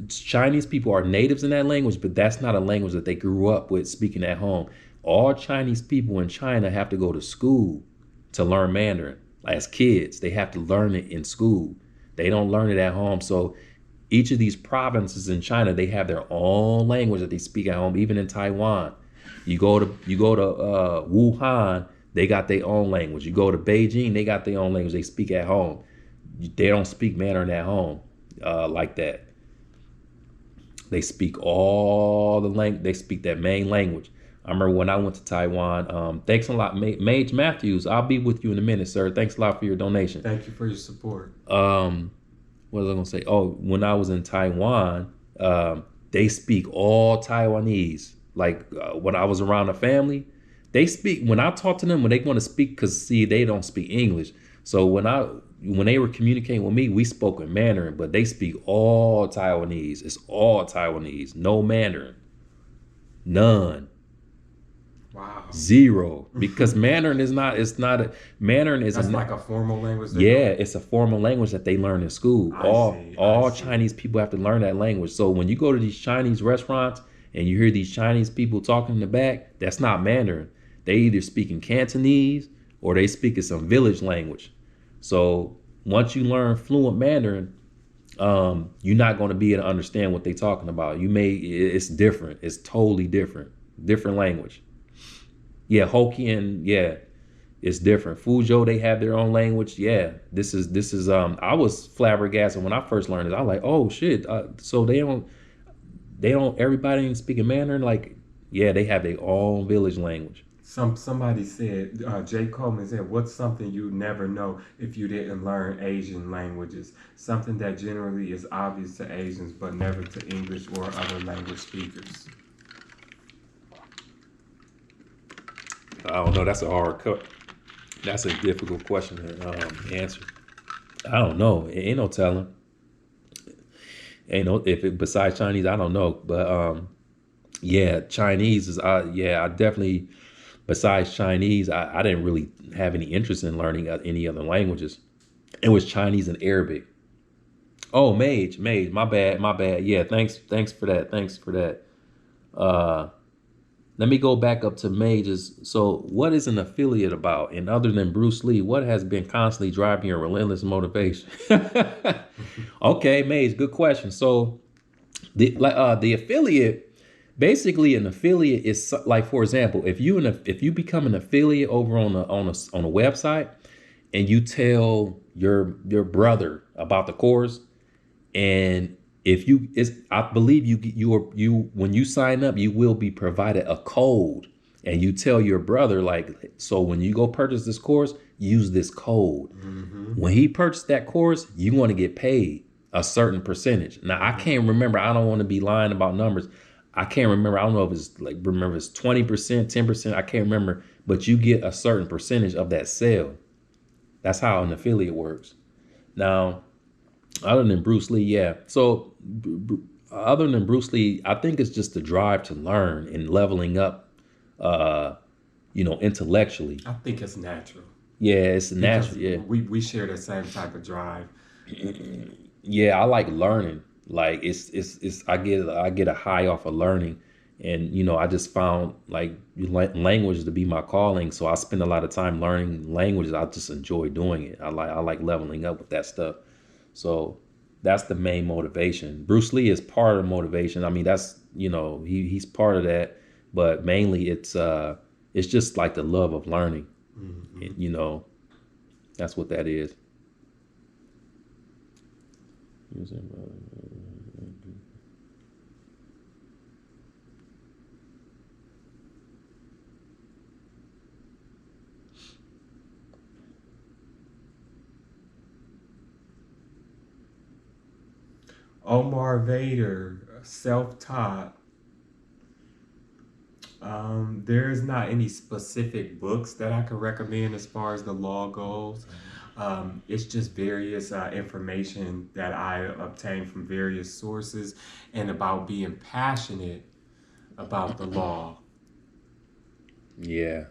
Chinese people are natives in that language, but that's not a language that they grew up with speaking at home. All Chinese people in China have to go to school to learn Mandarin. As kids, they have to learn it in school. They don't learn it at home. So each of these provinces in China, they have their own language that they speak at home. Even in Taiwan, you go to Wuhan, they got their own language. You go to Beijing, they got their own language they speak at home. They don't speak Mandarin at home like that. They speak all the language. They speak that main language. I remember when I went to Taiwan. Thanks a lot, Mage Matthews. I'll be with you in a minute, sir. Thanks a lot for your donation. Thank you for your support. What was I gonna say? Oh, when I was in Taiwan, they speak all Taiwanese. Like when I was around the family, they speak. When I talk to them, when they want to speak, because see, they don't speak English. So when they were communicating with me, we spoke in Mandarin, but they speak all Taiwanese. It's all Taiwanese, no Mandarin, none. Wow. Zero. Because Mandarin is not. It's not a Mandarin is. That's like a formal language. Yeah, it's a formal language that they learn in school. All Chinese people have to learn that language. So when you go to these Chinese restaurants and you hear these Chinese people talking in the back, that's not Mandarin. They either speak in Cantonese or they speak in some village language. So once you learn fluent Mandarin, you're not going to be able to understand what they're talking about. It's different. It's totally different. Different language. Yeah, Hokkien, yeah, it's different. Fuzhou, they have their own language. Yeah, this is I was flabbergasted when I first learned it. I was like, oh shit. So they don't everybody ain't speaking Mandarin? Like, yeah, they have their own village language. Somebody said, Jay Coleman said, what's something you'd never know if you didn't learn Asian languages? Something that generally is obvious to Asians, but never to English or other language speakers. I don't know. That's a hard cut. That's a difficult question to answer. I don't know. Ain't no telling. Ain't no if it besides Chinese, I don't know. But yeah, Chinese is I definitely besides Chinese, I didn't really have any interest in learning any other languages. It was Chinese and Arabic. Oh, Mage, my bad. Yeah, thanks for that. Thanks for that. Uh, Let me go back up to Mages. So, what is an affiliate about? And other than Bruce Lee, what has been constantly driving your relentless motivation? Okay, Mage, good question. So, the affiliate, basically, an affiliate is like, for example, if you become an affiliate over on a website, and you tell your brother about the course, and if you is I believe you when you sign up, you will be provided a code, and you tell your brother, like, so when you go purchase this course, use this code. When he purchased that course, you want to get paid a certain percentage. Now I can't remember, I don't want to be lying about numbers. I can't remember. I don't know if it's like, remember it's 20%, 10%, I can't remember, but you get a certain percentage of that sale. That's how an affiliate works. Now, other than Bruce Lee, yeah. So other than Bruce Lee, I think it's just the drive to learn and leveling up, uh, intellectually. I think it's natural. Yeah, it's Because natural. Yeah, we share the same type of drive. yeah. I like learning. Like it's I get a high off of learning, and I just found like language to be my calling. So I spend a lot of time learning languages. I just enjoy doing it. I like leveling up with that stuff. So that's the main motivation. Bruce Lee is part of the motivation. I mean, that's he's part of that, but mainly it's just like the love of learning. That's what that is. Omar Vader, self-taught. There's not any specific books that I could recommend as far as the law goes. It's just various information that I obtained from various sources and about being passionate about the law. Yeah.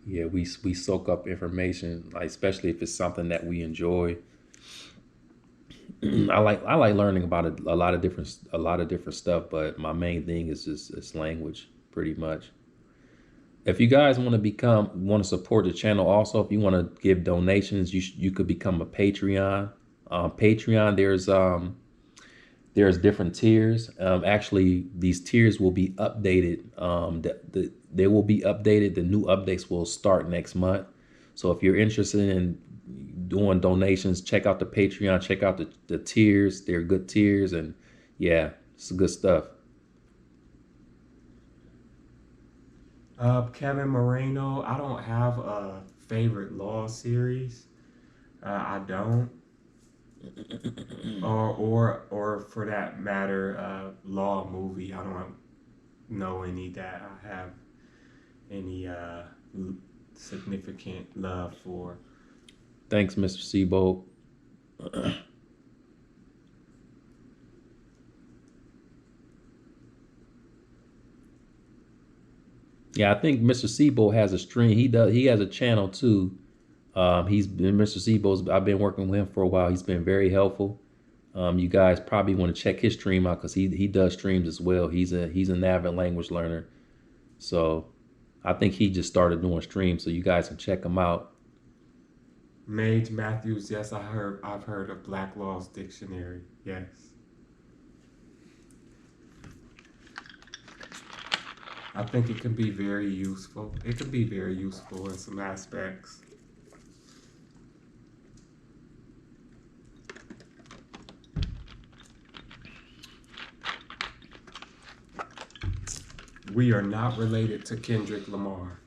Yeah, we soak up information, like especially if it's something that we enjoy. I like learning about a lot of different stuff, but my main thing is just it's language, pretty much. If you guys want to support the channel, also if you want to give donations, you could become a Patreon. Patreon, there's different tiers. Actually, these tiers will be updated. They will be updated. The new updates will start next month. So if you're interested in doing donations, check out the Patreon. Check out the tiers. They're good tiers, and yeah, it's good stuff. Kevin Moreno, I don't have a favorite law series. I don't. Or for that matter, law movie. I don't know any that I have any significant love for. Thanks, Mr. Seabold. Yeah, I think Mr. Seabold has a stream. He has a channel too. He's been Mr. Seabold's. I've been working with him for a while. He's been very helpful. You guys probably want to check his stream out because he does streams as well. He's an avid language learner. So I think he just started doing streams, so you guys can check him out. Mage Matthews, yes, I've heard of Black Law's Dictionary. Yes. I think it can be very useful. It can be very useful in some aspects. We are not related to Kendrick Lamar.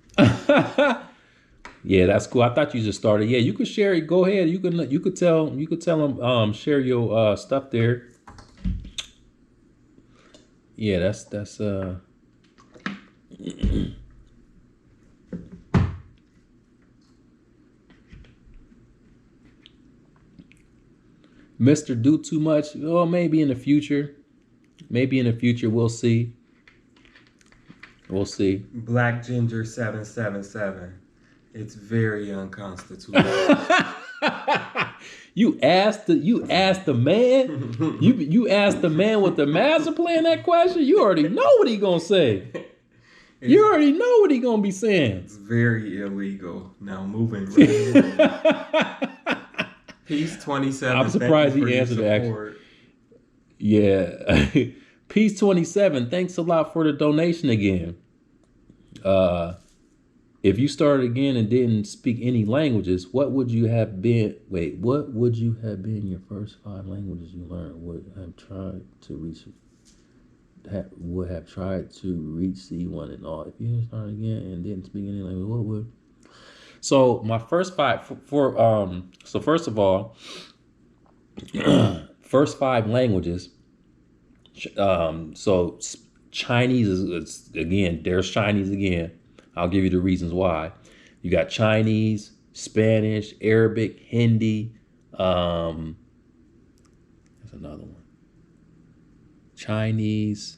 Yeah, that's cool. I thought you just started. Yeah, you could share it. Go ahead. You could tell him share your stuff there. Yeah, that's Mr. Do Too Much. Well, maybe in the future. Maybe in the future we'll see. We'll see. Black Ginger 777. It's very unconstitutional. You asked the man. You asked the man with the master plan that question. You already know what he gonna say. You already know what he gonna be saying. It's very illegal. Now moving right Peace 27. I'm surprised he answered that. Yeah. Peace 27. Thanks a lot for the donation again. If you started again and didn't speak any languages, what would you have been? Wait, what would you have been your first 5 languages you learned? Would have tried to reach C1 and all. If you started again and didn't speak any language, what would? So my first 5 so first of all, first 5 languages. So Chinese is again. There's Chinese again. I'll give you the reasons why. You got Chinese, Spanish, Arabic, Hindi. That's another one. Chinese,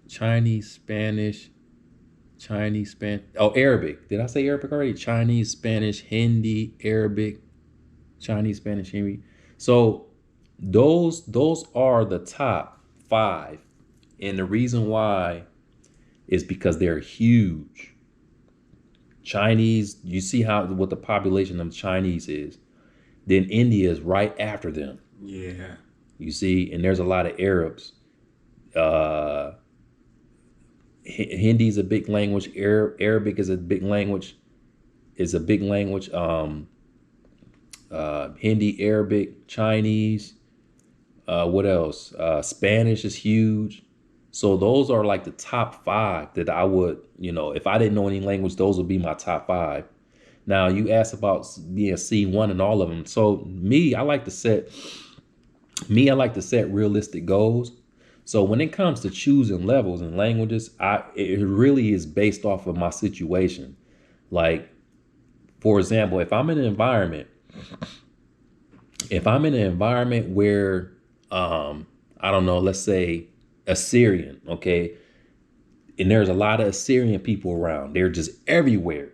Spanish, Oh, Arabic. Did I say Arabic already? Chinese, Spanish, Hindi, Arabic, Chinese, Spanish, Hindi. So those are the top 5. And the reason why is because they're huge. Chinese, you see what the population of Chinese is. Then India is right after them. Yeah. You see, and there's a lot of Arabs. Hindi is a big language. Arabic is a big language. Hindi, Arabic, Chinese. What else? Spanish is huge. So those are like the top 5 that I would, if I didn't know any language, those would be my top 5. Now you asked about being C1 and all of them. So I like to set realistic goals. So when it comes to choosing levels and languages, it really is based off of my situation. Like, for example, if I'm in an environment where, I don't know, let's say Assyrian, okay? And there's a lot of Assyrian people around. They're just everywhere.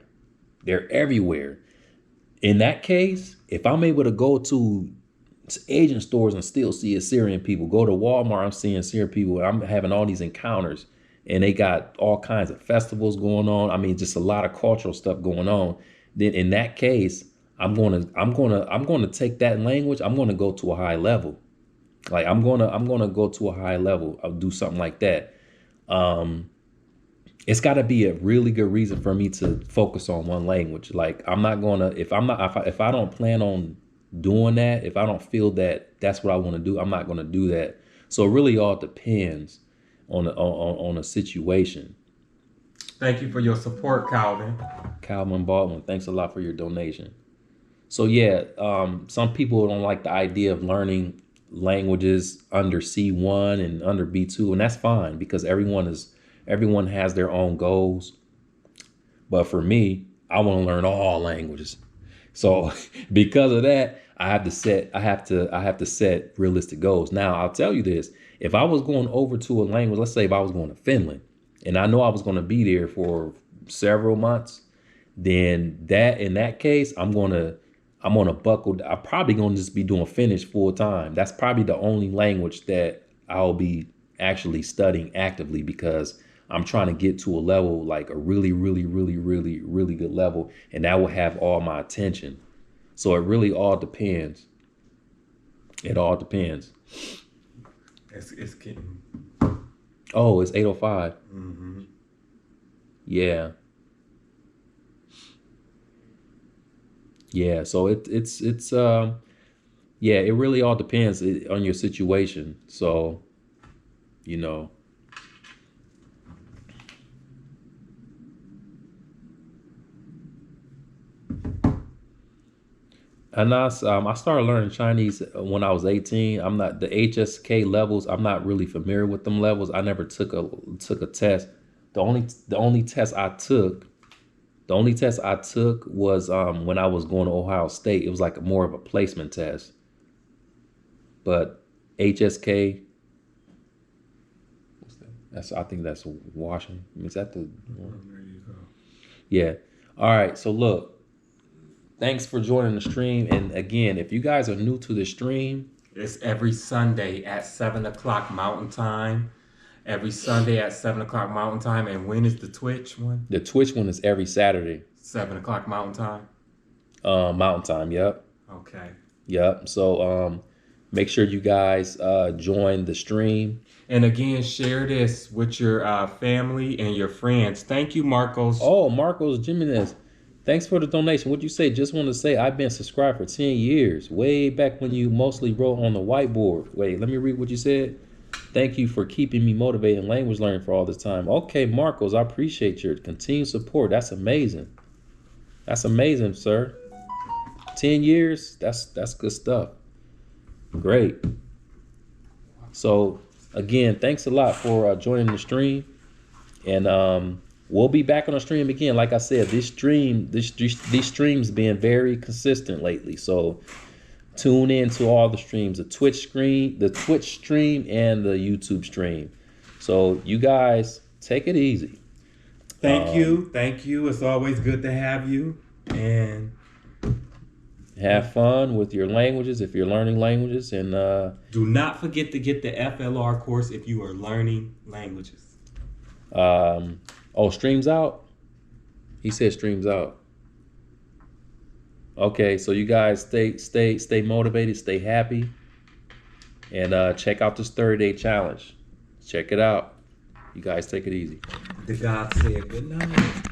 In that case, if I'm able to go to Asian stores and still see Assyrian people, go to Walmart, I'm seeing Assyrian people, I'm having all these encounters, and they got all kinds of festivals going on. I mean, just a lot of cultural stuff going on. Then in that case, I'm gonna take that language. I'm gonna go to a high level. Like I'm gonna go to a high level. I'll do something like that. It's got to be a really good reason for me to focus on one language. Like I'm not gonna if I don't plan on doing that, if I don't feel that that's what I want to do, I'm not gonna do that. So it really all depends on a situation. Thank you for your support, Calvin. Calvin Baldwin, thanks a lot for your donation. So yeah, some people don't like the idea of learning languages under C1 and under B2, and that's fine because everyone has their own goals. But for me, I want to learn all languages. So because of that, I have to set realistic goals. Now, I'll tell you this. If I was going over to a language, let's say if I was going to Finland, and I know I was going to be there for several months, then in that case, I'm gonna buckle. I'm probably gonna just be doing Finnish full time. That's probably the only language that I'll be actually studying actively because I'm trying to get to a level, like a really, really, really, really, really good level, and that will have all my attention. So it really all depends. It all depends. It's getting. Oh, it's 8:05. Mm-hmm. Yeah. Yeah, so it's yeah, it really all depends on your situation. So, and I started learning Chinese when I was 18. I'm not the HSK levels. I'm not really familiar with them levels. I never took a test. The only test I took was when I was going to Ohio State. It was like more of a placement test. But HSK, I think that's Washington. Is that the? There you go. Yeah. All right. So look, thanks for joining the stream. And again, if you guys are new to the stream, it's every Sunday at 7 o'clock Mountain Time. Every Sunday at 7 o'clock Mountain Time. And when is the Twitch one? The Twitch one is every Saturday. 7 o'clock Mountain Time? Mountain Time, yep. Okay. Yep. So make sure you guys join the stream. And again, share this with your family and your friends. Thank you, Marcos. Oh, Marcos Jimenez. Thanks for the donation. What'd you say? Just want to say I've been subscribed for 10 years. Way back when you mostly wrote on the whiteboard. Wait, let me read what you said. Thank you for keeping me motivated in language learning for all this time. Okay, Marcos, I appreciate your continued support. That's amazing. That's amazing, sir. 10 years, that's good stuff. Great. So, again, thanks a lot for joining the stream. And we'll be back on the stream again. Like I said, these streams been very consistent lately. So tune in to all the streams, the Twitch stream, and the YouTube stream. So you guys take it easy. Thank you. It's always good to have you. And have fun with your languages if you're learning languages. And do not forget to get the FLR course if you are learning languages. Streams out? He said streams out. Okay, so you guys stay motivated, stay happy, and check out this 30-day challenge. Check it out. You guys take it easy. The God said good night.